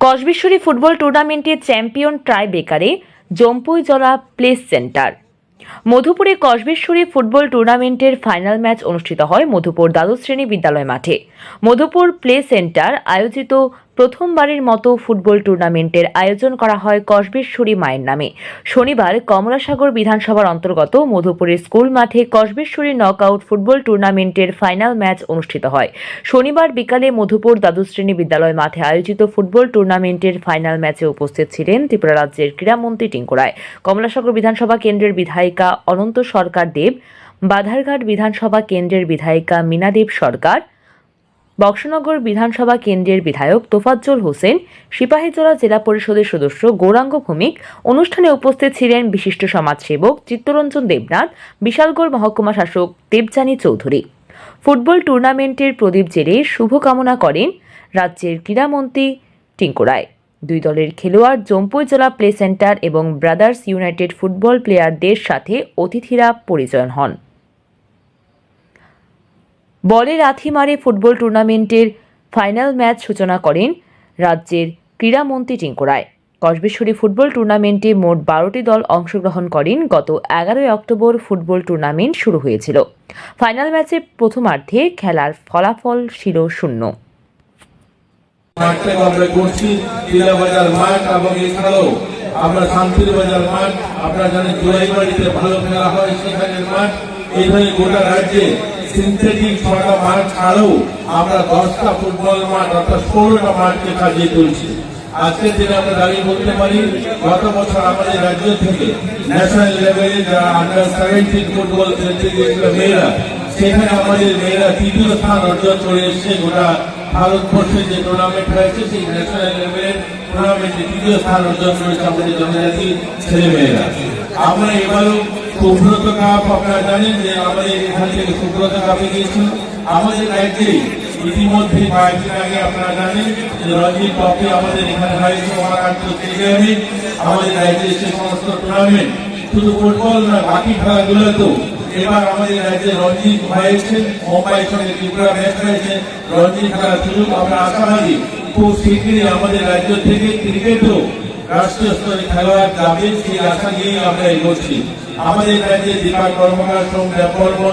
Kasbeshwari football টুর্নামেন্টের champion ট্রাই বেকারে জম্পুইজলা প্লেস সেন্টার। মধুপুরে কসবেশ্বরী ফুটবল টুর্নামেন্টের ফাইনাল ম্যাচ অনুষ্ঠিত হয় মধুপুর দ্বাদশ শ্রেণী বিদ্যালয় মাঠে। মধুপুর প্লে সেন্টার আয়োজিত প্রথমবারের মতো ফুটবল টুর্নামেন্টের আয়োজন করা হয় কসবেশ্বরী মায়ের নামে। শনিবার কমলাসাগর বিধানসভার অন্তর্গত মধুপুরের স্কুল মাঠে কসবেশ্বরী নকআউট ফুটবল টুর্নামেন্টের ফাইনাল ম্যাচ অনুষ্ঠিত হয়। শনিবার বিকালে মধুপুর দ্বাদশ শ্রেণী বিদ্যালয় মাঠে আয়োজিত ফুটবল টুর্নামেন্টের ফাইনাল ম্যাচে উপস্থিত ছিলেন ত্রিপুরা রাজ্যের ক্রীড়ামন্ত্রী টিঙ্কু রায়, কমলাসাগর বিধানসভা কেন্দ্রের বিধায়িকা অনন্ত সরকার দেব, বাধারঘাট বিধানসভা কেন্দ্রের বিধায়িকা মীনা দেব সরকার, বক্সনগর বিধানসভা কেন্দ্রের বিধায়ক তোফাজ্জল হোসেন, সিপাহীজলা জেলা পরিষদের সদস্য গৌরাঙ্গ ভৌমিক। অনুষ্ঠানে উপস্থিত ছিলেন বিশিষ্ট সমাজসেবক চিত্তরঞ্জন দেবনাথ, বিশালগড় মহকুমা শাসক দেবযানী চৌধুরী। ফুটবল টুর্নামেন্টের প্রদীপ জেলে শুভকামনা করেন রাজ্যের ক্রীড়ামন্ত্রী টিঙ্কু রায়। দুই দলের খেলোয়াড় জম্পুইজলা প্লে সেন্টার এবং ব্রাদার্স ইউনাইটেড ফুটবল প্লেয়ারদের সাথে অতিথিরা পরিচয় হন। বলে লাথি মারে ফুটবল টুর্নামেন্টের ফাইনাল ম্যাচ সূচনা করেন রাজ্যের ক্রীড়ামন্ত্রী টিঙ্কু রায়। কসবেশ্বরী ফুটবল টুর্নামেন্টে মোট 12টি দল অংশগ্রহণ করেন। গত 11 অক্টোবর ফুটবল টুর্নামেন্ট শুরু হয়েছিল। ফাইনাল ম্যাচে প্রথমার্ধে খেলার ফলাফল ছিল 0। আমরা করছি টিলাবাজার মাঠ এবং এছাড়াও আমরা শান্তির বাজার মাঠ, আপনারা জানেন জুলাইবাড়িতে ভালো খেলা হয় সেখানের মাঠ। এইভাবে গোটা রাজ্যে সিনথেটিক 6টা মাঠ ছাড়াও আমরা 10টা ফুটবল মাঠ অর্থাৎ 16টা মাঠকে সাজিয়ে তুলছি। আজকের দিনে আমরা দাঁড়িয়ে বলতে পারি গত বছর আমাদের রাজ্য থেকে ন্যাশনাল লেভেলে যারা আন্ডার 17 ফুটবল খেলতে গিয়েছিল মেয়েরা, সেখানে আমাদের মেয়েরা 3য় স্থান অর্জন করে এসছে। গোটা ভারতবর্ষে যে টুর্নামেন্ট হয়েছে সেই ন্যাশনাল লেভেলের টুর্নামেন্টে 3য় স্থান অর্জন করেছে আমাদের জনজাতি ছেলে মেয়েরা। আমরা এবারও সুব্রত কাপ, আপনারা জানেন যে আমাদের এখান থেকে সুব্রত কাপে গিয়েছিল। আমাদের রাজ্যে ইতিমধ্যে কয়েকদিন আগে আপনারা জানেন যে রঞ্জি ট্রফি আমাদের এখানে হয়েছে মহারাষ্ট্র স্টেডিয়ামে। আমাদের রাজ্যে সে সমস্ত টুর্নামেন্ট শুধু ফুটবল না, বাকি খেলাগুলোতেও এবার আমাদের রাজ্যে রঞ্জি হয়েছে। মুম্বাইয়ের সঙ্গে ত্রিপুরা ম্যাচ হয়েছে, রঞ্জি খেলার সুযোগ আমরা আশাবাদী খুব শীঘ্রই আমাদের রাজ্য থেকে ক্রিকেটও রাষ্ট্রীয় স্তরে খেলোয়াড় যাবে, সেই আশা নিয়েই আমরা এগোচ্ছি। আমাদের রাজ্যে দীপা কর্মকার, সোম দেববর্মন,